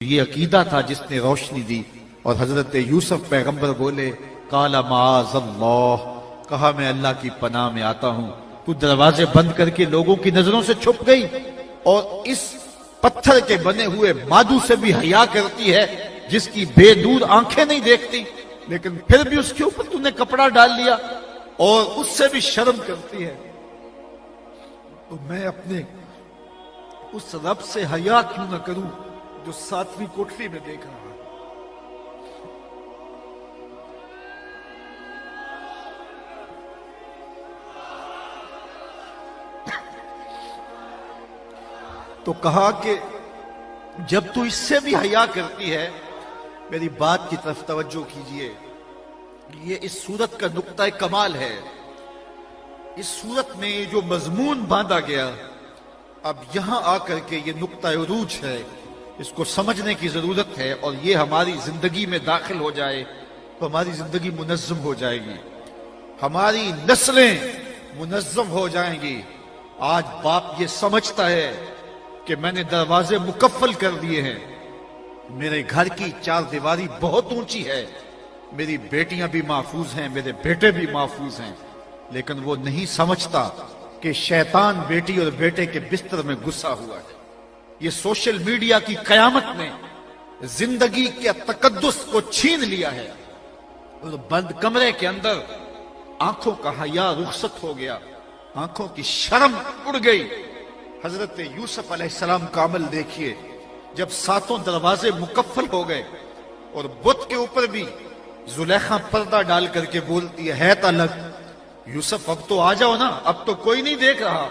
یہ عقیدہ تھا جس نے روشنی دی. اور حضرت یوسف پیغمبر بولے قال معاذ اللہ، کہا میں اللہ کی پناہ میں آتا ہوں. تو دروازے بند کر کے لوگوں کی نظروں سے چھپ گئی اور اس پتھر کے بنے ہوئے مادو سے بھی حیا کرتی ہے جس کی بے دور آنکھیں نہیں دیکھتی، لیکن پھر بھی اس کے اوپر تو نے کپڑا ڈال لیا اور اس سے بھی شرم کرتی ہے. تو میں اپنے اس رب سے حیا کیوں نہ کروں جو ساتویں کوٹری میں دیکھ رہا ہے. تو کہا کہ جب تو اس سے بھی حیا کرتی ہے، میری بات کی طرف توجہ کیجئے. یہ اس سورت کا نقطہ کمال ہے. اس سورت میں جو مضمون باندھا گیا، اب یہاں آ کر کے یہ نقطہ عروج ہے، اس کو سمجھنے کی ضرورت ہے. اور یہ ہماری زندگی میں داخل ہو جائے تو ہماری زندگی منظم ہو جائے گی، ہماری نسلیں منظم ہو جائیں گی. آج باپ یہ سمجھتا ہے کہ میں نے دروازے مکفل کر دیے ہیں، میرے گھر کی چار دیواری بہت اونچی ہے، میری بیٹیاں بھی محفوظ ہیں، میرے بیٹے بھی محفوظ ہیں، لیکن وہ نہیں سمجھتا کہ شیطان بیٹی اور بیٹے کے بستر میں گھسا ہوا ہے. یہ سوشل میڈیا کی قیامت نے زندگی کے تقدس کو چھین لیا ہے اور بند کمرے کے اندر آنکھوں کا حیا رخصت ہو گیا، آنکھوں کی شرم اڑ گئی. حضرت یوسف علیہ السلام کا عمل دیکھیے، جب ساتوں دروازے مکفل ہو گئے اور بت کے اوپر بھی زلیخا پردہ ڈال کر کے بولتی ہے تلک یوسف اب تو آ جاؤ نا، اب تو کوئی نہیں دیکھ رہا.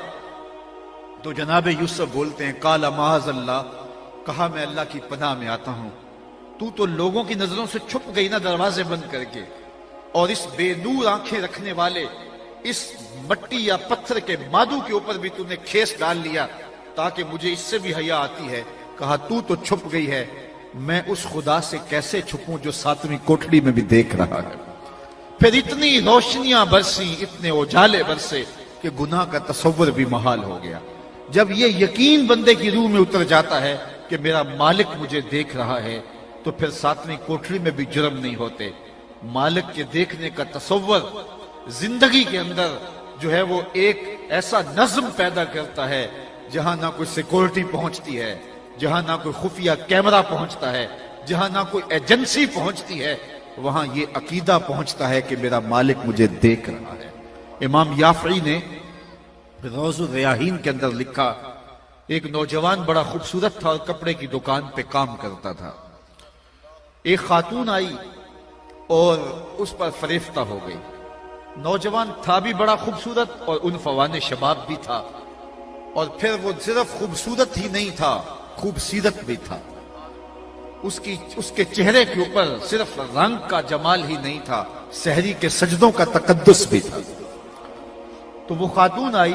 تو جناب یوسف بولتے ہیں قال معاذ اللہ، کہا میں اللہ کی پناہ میں آتا ہوں. تو لوگوں کی نظروں سے چھپ گئی نا دروازے بند کر کے، اور اس بے نور آنکھیں رکھنے والے اس مٹی یا پتھر کے مادو کے اوپر بھی تو نے کھیس ڈال لیا تاکہ مجھے اس سے بھی حیا آتی ہے. کہا تو چھپ گئی ہے، میں اس خدا سے کیسے چھپوں جو ساتویں کوٹڑی میں بھی دیکھ رہا ہے. پھر اتنی روشنیاں برسی، اتنے اجالے برسے کہ گناہ کا تصور بھی محال ہو گیا. جب یہ یقین بندے کی روح میں اتر جاتا ہے کہ میرا مالک مجھے دیکھ رہا ہے، تو پھر ساتویں کوٹڑی میں بھی جرم نہیں ہوتے. مالک کے دیکھنے کا تصور زندگی کے اندر جو ہے وہ ایک ایسا نظم پیدا کرتا ہے جہاں نہ کوئی سیکورٹی پہنچتی ہے، جہاں نہ کوئی خفیہ کیمرہ پہنچتا ہے، جہاں نہ کوئی ایجنسی پہنچتی ہے، وہاں یہ عقیدہ پہنچتا ہے کہ میرا مالک مجھے دیکھ رہا ہے. امام یافعی نے روض الریاحین کے اندر لکھا، ایک نوجوان بڑا خوبصورت تھا اور کپڑے کی دکان پہ کام کرتا تھا. ایک خاتون آئی اور اس پر فریفتہ ہو گئی. نوجوان تھا بھی بڑا خوبصورت اور عنفوان شباب بھی تھا، اور پھر وہ صرف خوبصورت ہی نہیں تھا، خوبصیرت بھی تھا. اس کے چہرے کے اوپر صرف رنگ کا جمال ہی نہیں تھا، سحری کے سجدوں کا تقدس بھی تھا. تو وہ خاتون آئی،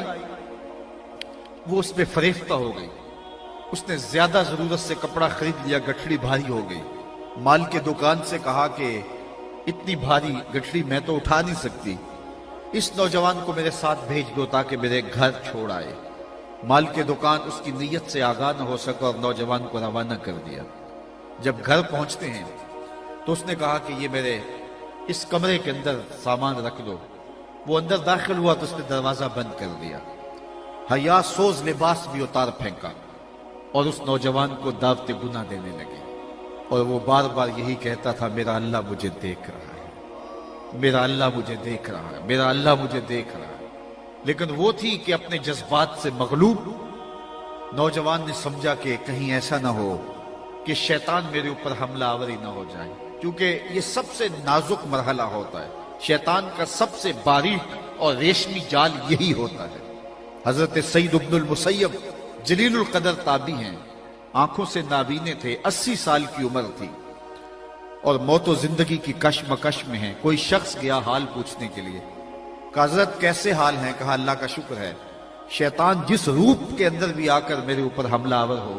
وہ اس پہ فریفتہ ہو گئی. اس نے زیادہ ضرورت سے کپڑا خرید لیا، گٹھڑی بھاری ہو گئی. مال کے دکان سے کہا کہ اتنی بھاری گٹھڑی میں تو اٹھا نہیں سکتی، اس نوجوان کو میرے ساتھ بھیج دو تاکہ میرے گھر چھوڑ آئے. مال کے دکان اس کی نیت سے آگاہ نہ ہو سکا اور نوجوان کو روانہ کر دیا. جب گھر پہنچتے ہیں تو اس نے کہا کہ یہ میرے اس کمرے کے اندر سامان رکھ دو. وہ اندر داخل ہوا تو اس نے دروازہ بند کر دیا. حیا سوز لباس بھی اتار پھینکا اور اس نوجوان کو دعوت گناہ دینے لگے. اور وہ بار بار یہی کہتا تھا میرا اللہ مجھے دیکھ رہا ہے، میرا اللہ مجھے دیکھ رہا ہے، میرا اللہ مجھے دیکھ رہا ہے. لیکن وہ تھی کہ اپنے جذبات سے مغلوب نوجوان نے سمجھا کہ کہیں ایسا نہ ہو کہ شیطان میرے اوپر حملہ آوری نہ ہو جائے، کیونکہ یہ سب سے نازک مرحلہ ہوتا ہے. شیطان کا سب سے باریک اور ریشمی جال یہی ہوتا ہے. حضرت سعید ابن المسیب جلیل القدر تابعی ہیں، آنکھوں سے نابینے تھے، 80 سال کی عمر تھی اور موت و زندگی کی کشمکش میں ہیں. کوئی شخص گیا حال پوچھنے کے لیے، کہا حضرت کیسے حال ہیں؟ کہا اللہ کا شکر ہے. شیطان جس روپ کے اندر بھی آ کر میرے اوپر حملہ آور ہو،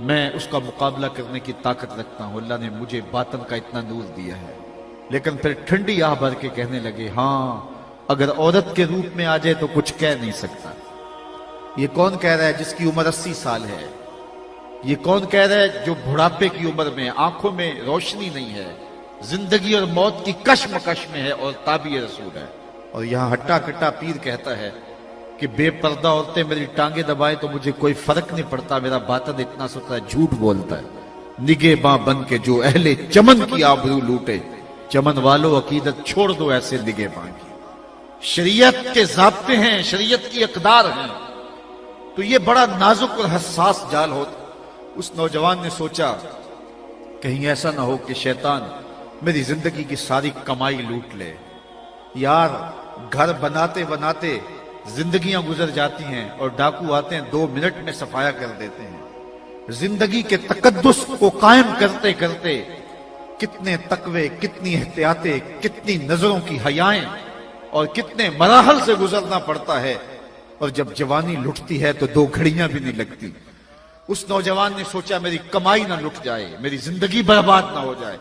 میں اس کا مقابلہ کرنے کی طاقت رکھتا ہوں. اللہ نے مجھے باطن کا اتنا نور دیا ہے. لیکن پھر ٹھنڈی آہ بھر کے کہنے لگے، ہاں اگر عورت کے روپ میں آ جائے تو کچھ کہہ نہیں سکتا. یہ کون کہہ رہا ہے جس کی عمر 80 سال ہے؟ یہ کون کہہ رہا ہے جو بڑھاپے کی عمر میں آنکھوں میں روشنی نہیں ہے، زندگی اور موت کی کشمکش میں ہے اور تابع رسول ہے؟ اور یہاں ہٹا کٹا پیر کہتا ہے کہ بے پردہ عورتیں میری ٹانگیں دبائیں تو مجھے کوئی فرق نہیں پڑتا، میرا باطن اتنا ستھرا جھوٹ بولتا ہے۔ نگہ باں بن کے جو اہل چمن کی آبرو لوٹے، چمن والو عقیدت چھوڑ دو ایسے نگہ باں کی۔ شریعت کے ضابطے ہیں، شریعت کی اقدار ہیں، تو یہ بڑا نازک اور حساس جال ہوتا۔ اس نوجوان نے سوچا کہیں ایسا نہ ہو کہ شیطان میری زندگی کی ساری کمائی لوٹ لے۔ یار گھر بناتے بناتے زندگیاں گزر جاتی ہیں اور ڈاکو آتے ہیں 2 منٹ میں صفایا کر دیتے ہیں۔ زندگی کے تقدس کو قائم کرتے کرتے کتنے تقوی، کتنی احتیاطیں، کتنی نظروں کی حیائیں اور کتنے مراحل سے گزرنا پڑتا ہے، اور جب جوانی لٹتی ہے تو 2 گھڑیاں بھی نہیں لگتی۔ اس نوجوان نے سوچا میری کمائی نہ لٹ جائے، میری زندگی برباد نہ ہو جائے۔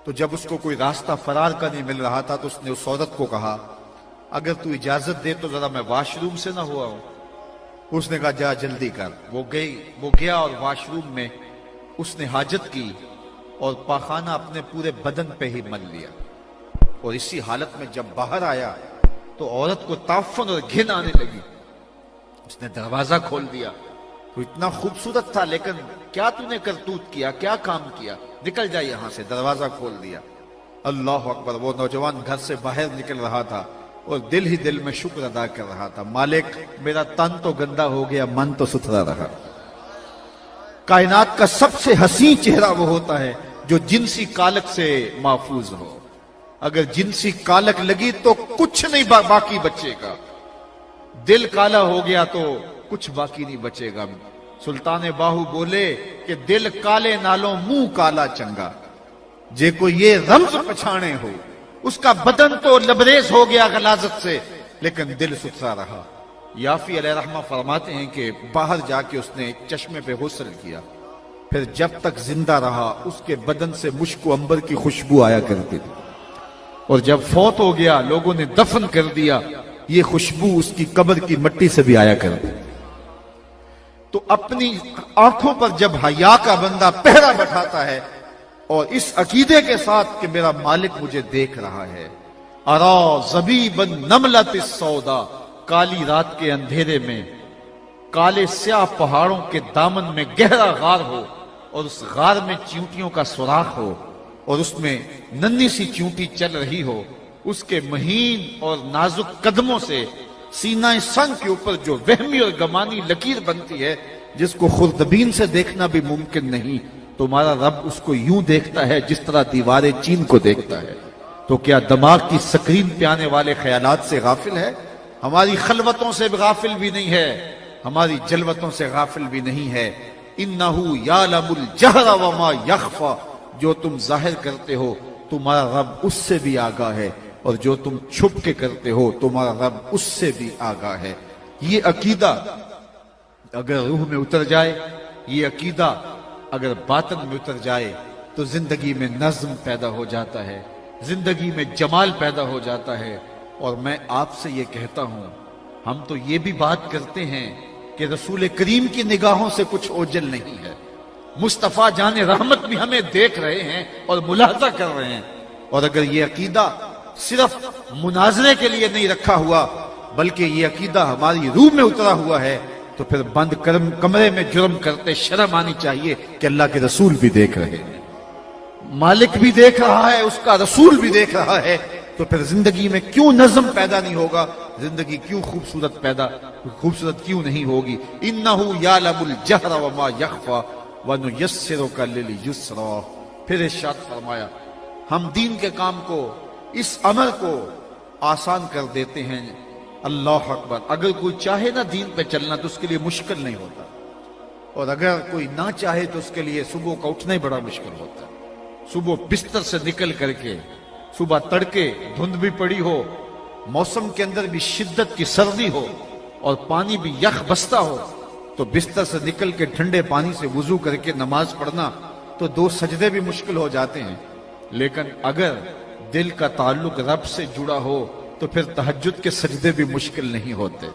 تو جب اس کو کوئی راستہ فرار کا نہیں مل رہا تھا تو اس نے اس عورت کو کہا اگر تو اجازت دے تو ذرا میں واش روم سے نہ ہوا ہوں۔ اس نے کہا جا جلدی کر۔ وہ گیا اور واش روم میں اس نے حاجت کی اور پاخانہ اپنے پورے بدن پہ ہی مل لیا، اور اسی حالت میں جب باہر آیا تو عورت کو تعفن اور گھن آنے لگی۔ اس نے دروازہ کھول دیا، تو اتنا خوبصورت تھا لیکن کیا تو نے کرتوت کیا، کیا کام کیا، نکل جا یہاں سے۔ دروازہ کھول دیا۔ اللہ اکبر۔ وہ نوجوان گھر سے باہر نکل رہا تھا اور دل ہی دل میں شکر ادا کر رہا تھا، مالک میرا تن تو گندا ہو گیا، من تو ستھرا رہا۔ کائنات کا سب سے حسین چہرہ وہ ہوتا ہے جو جنسی کالک سے محفوظ ہو۔ اگر جنسی کالک لگی تو کچھ نہیں باقی بچے گا، دل کالا ہو گیا تو کچھ باقی نہیں بچے گا۔ سلطان باہو بولے کہ دل کالے نالوں منہ کالا چنگا، جے کو یہ رمز پچھانے ہو، اس کا بدن تو لبریز ہو گیا غلاظت سے لیکن دل ستھرا رہا۔ یافی علیہ رحمہ فرماتے ہیں کہ باہر جا کے اس نے چشمے پہ غسل کیا، پھر جب تک زندہ رہا اس کے بدن سے مشک و عنبر کی خوشبو آیا کرتی تھی، اور جب فوت ہو گیا لوگوں نے دفن کر دیا، یہ خوشبو اس کی قبر کی مٹی سے بھی آیا کرتی۔ تو اپنی آنکھوں پر جب حیا کا بندہ پہرا بٹھاتا ہے اور اس عقیدے کے ساتھ کہ میرا مالک مجھے دیکھ رہا ہے، ارا زبیبا نملۃ السودا، کالی رات کے اندھیرے میں کالے سیاہ پہاڑوں کے دامن میں گہرا غار ہو اور اس غار میں چیونٹیوں کا سوراخ ہو اور اس میں ننھی سی چیونٹی چل رہی ہو، اس کے مہین اور نازک قدموں سے سینہ سنگ کے اوپر جو وہمی اور گمانی لکیر بنتی ہے جس کو خوردبین سے دیکھنا بھی ممکن نہیں، تمہارا رب اس کو یوں دیکھتا ہے جس طرح دیوار چین کو دیکھتا ہے۔ تو کیا دماغ کی سکرین پہ آنے والے خیالات سے غافل ہے؟ ہماری خلوتوں سے غافل بھی نہیں ہے، ہماری جلوتوں سے غافل بھی نہیں ہے۔ انہ یعلم الجہر وما یخفی، جو تم ظاہر کرتے ہو تمہارا رب اس سے بھی آگاہ ہے، اور جو تم چھپ کے کرتے ہو تمہارا رب اس سے بھی آگاہ ہے۔ یہ عقیدہ اگر روح میں اتر جائے، یہ عقیدہ اگر باطن میں اتر جائے تو زندگی میں نظم پیدا ہو جاتا ہے، زندگی میں جمال پیدا ہو جاتا ہے۔ اور میں آپ سے یہ کہتا ہوں، ہم تو یہ بھی بات کرتے ہیں کہ رسول کریم کی نگاہوں سے کچھ اوجل نہیں ہے، مصطفیٰ جان رحمت بھی ہمیں دیکھ رہے ہیں اور ملاحظہ کر رہے ہیں۔ اور اگر یہ عقیدہ صرف مناظرے کے لیے نہیں رکھا ہوا بلکہ یہ عقیدہ ہماری روح میں اترا ہوا ہے تو پھر بند کمرے میں جرم کرتے شرم آنی چاہیے کہ اللہ کے رسول بھی دیکھ رہے ہیں، مالک بھی دیکھ رہا ہے، اس کا رسول بھی دیکھ رہا ہے، تو پھر زندگی میں کیوں نظم پیدا نہیں ہوگا، زندگی کیوں خوبصورت کیوں نہیں ہوگی۔ انہ یعلم الجہر وما یخفی ونیسرک للیسری۔ پھر ارشاد فرمایا ہم دین کے کام کو، اس عمل کو آسان کر دیتے ہیں۔ اللہ اکبر۔ اگر کوئی چاہے نا دین پہ چلنا تو اس کے لیے مشکل نہیں ہوتا، اور اگر کوئی نہ چاہے تو اس کے لیے صبح کا اٹھنا ہی بڑا مشکل ہوتا ہے۔ صبح بستر سے نکل کر کے، صبح تڑکے دھند بھی پڑی ہو، موسم کے اندر بھی شدت کی سردی ہو اور پانی بھی یخ بستا ہو، تو بستر سے نکل کے ٹھنڈے پانی سے وضو کر کے نماز پڑھنا تو 2 سجدے بھی مشکل ہو جاتے ہیں۔ لیکن اگر دل کا تعلق رب سے جڑا ہو تو پھر تہجد کے سجدے بھی مشکل نہیں ہوتے۔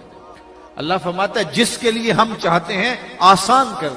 اللہ فرماتا ہے جس کے لیے ہم چاہتے ہیں آسان کر